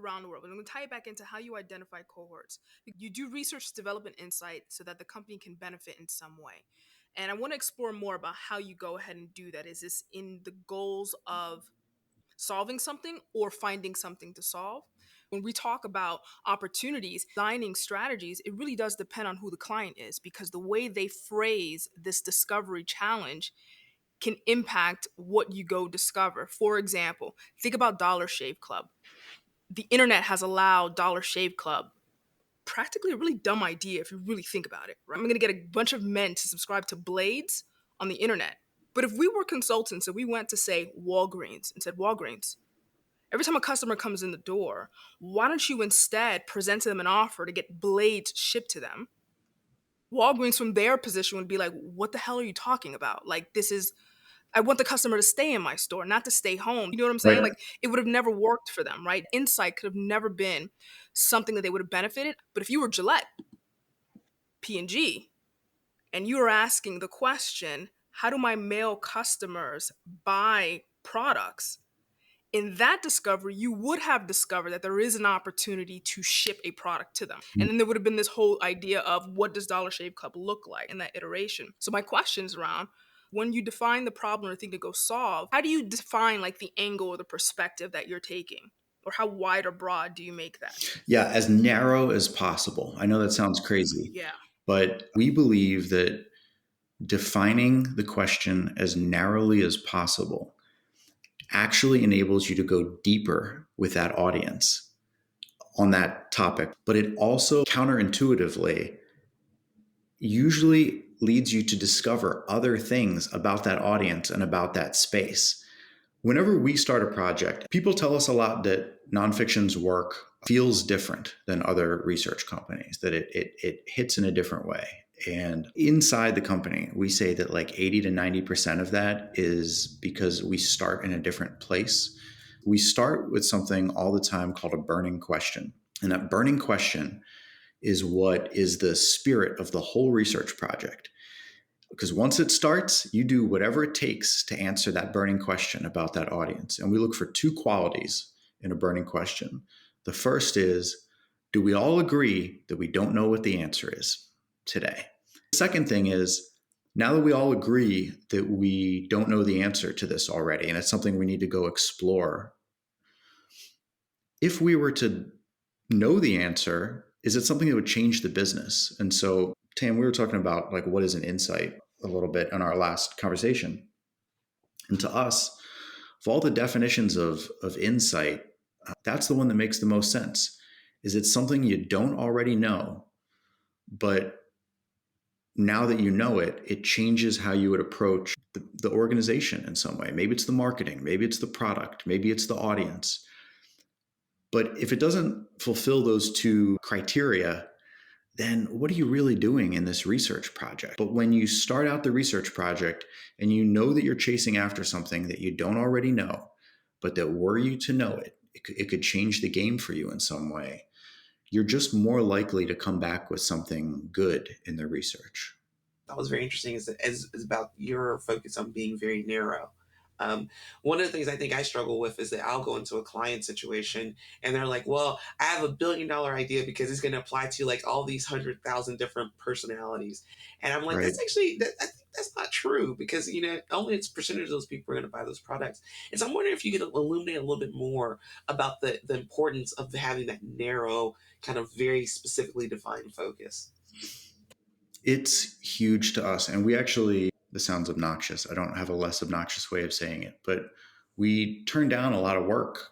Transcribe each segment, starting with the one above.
around the world. And I'm going to tie it back into how you identify cohorts. You do research, development, insight so that the company can benefit in some way. And I want to explore more about how you go ahead and do that. Is this in the goals of solving something or finding something to solve? When we talk about opportunities, designing strategies, it really does depend on who the client is, because the way they phrase this discovery challenge can impact what you go discover. For example, think about Dollar Shave Club. The internet has allowed Dollar Shave Club, practically a really dumb idea if you really think about it. Right? I'm going to get a bunch of men to subscribe to Blades on the internet. But if we were consultants and we went to, say, Walgreens and said, Walgreens, every time a customer comes in the door, why don't you instead present to them an offer to get Blades shipped to them? Walgreens, from their position, would be like, what the hell are you talking about? Like, I want the customer to stay in my store, not to stay home. You know what I'm saying? Right. Like, it would have never worked for them, right? Insight could have never been something that they would have benefited. But if you were Gillette, P&G, and you were asking the question, how do my male customers buy products? In that discovery, you would have discovered that there is an opportunity to ship a product to them. And then there would have been this whole idea of, what does Dollar Shave Club look like in that iteration? So my question's around, when you define the problem or think to go solve, how do you define like the angle or the perspective that you're taking? Or how wide or broad do you make that? Yeah, as narrow as possible. I know that sounds crazy, Yeah. but we believe that defining the question as narrowly as possible actually enables you to go deeper with that audience on that topic. But it also counterintuitively usually leads you to discover other things about that audience and about that space. Whenever we start a project, people tell us a lot that nonfiction's work feels different than other research companies, that it hits in a different way. And inside the company, we say that like 80 to 90% of that is because we start in a different place. We start with something all the time called a burning question. And that burning question is what is the spirit of the whole research project. Because once it starts, you do whatever it takes to answer that burning question about that audience. And we look for two qualities in a burning question. The first is, do we all agree that we don't know what the answer is today? The second thing is, now that we all agree that we don't know the answer to this already, and it's something we need to go explore, if we were to know the answer, is it something that would change the business? And so, Tam, we were talking about like what is an insight a little bit in our last conversation. And to us, of all the definitions of insight, that's the one that makes the most sense. Is it something you don't already know, but now that you know it, it changes how you would approach the organization in some way. Maybe it's the marketing, maybe it's the product, maybe it's the audience. But if it doesn't fulfill those two criteria, then what are you really doing in this research project? But when you start out the research project and you know that you're chasing after something that you don't already know, but that were you to know it, it could change the game for you in some way, you're just more likely to come back with something good in the research. That was very interesting is about your focus on being very narrow. One of the things I think I struggle with is that I'll go into a client situation and they're like, well, I have $1 billion idea because it's going to apply to like all these 100,000 different personalities. And I'm like, Right. that's actually, I think that's not true because, only a percentage of those people are going to buy those products. And so I'm wondering if you could illuminate a little bit more about the importance of having that narrow, kind of very specifically defined focus. It's huge to us. And we actually, this sounds obnoxious. I don't have a less obnoxious way of saying it, but we turn down a lot of work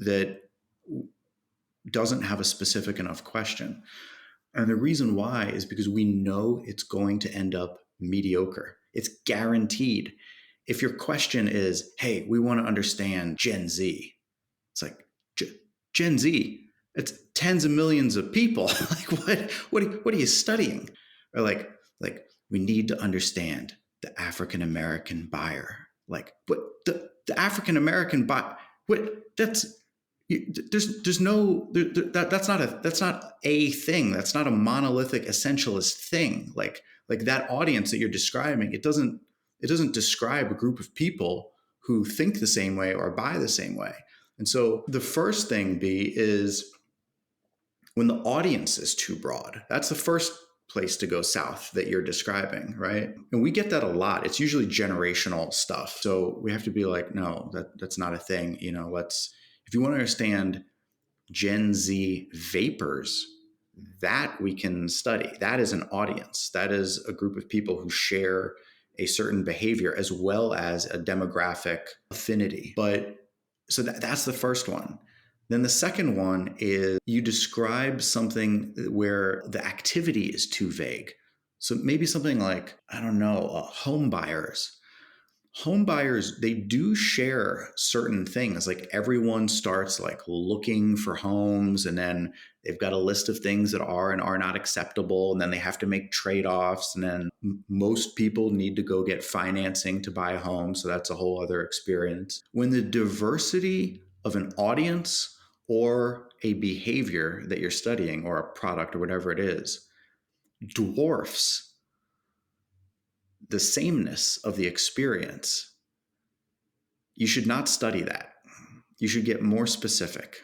that doesn't have a specific enough question. And the reason why is because we know it's going to end up mediocre. It's guaranteed. If your question is, hey, we want to understand Gen Z, it's like, Gen Z, it's tens of millions of people. Like, what are you studying? Or like we need to understand the African American buyer. Like, what the African American buyer? What that's there's no that's not a thing. That's not a monolithic essentialist thing. Like that audience that you're describing, it doesn't describe a group of people who think the same way or buy the same way. And so the first thing, B, is when the audience is too broad. That's the first place to go south that you're describing, right? And we get that a lot. It's usually generational stuff. So we have to be like, no, that's not a thing. If you want to understand Gen Z vapors, that we can study. That is an audience. That is a group of people who share a certain behavior as well as a demographic affinity. But so that's the first one. Then the second one is you describe something where the activity is too vague. So maybe something like, I don't know, home buyers. Home buyers, they do share certain things. Like everyone starts like looking for homes, and then they've got a list of things that are and are not acceptable. And then they have to make trade-offs. And then most people need to go get financing to buy a home. So that's a whole other experience. When the diversity of an audience or a behavior that you're studying or a product or whatever it is dwarfs the sameness of the experience, you should not study that. You should get more specific.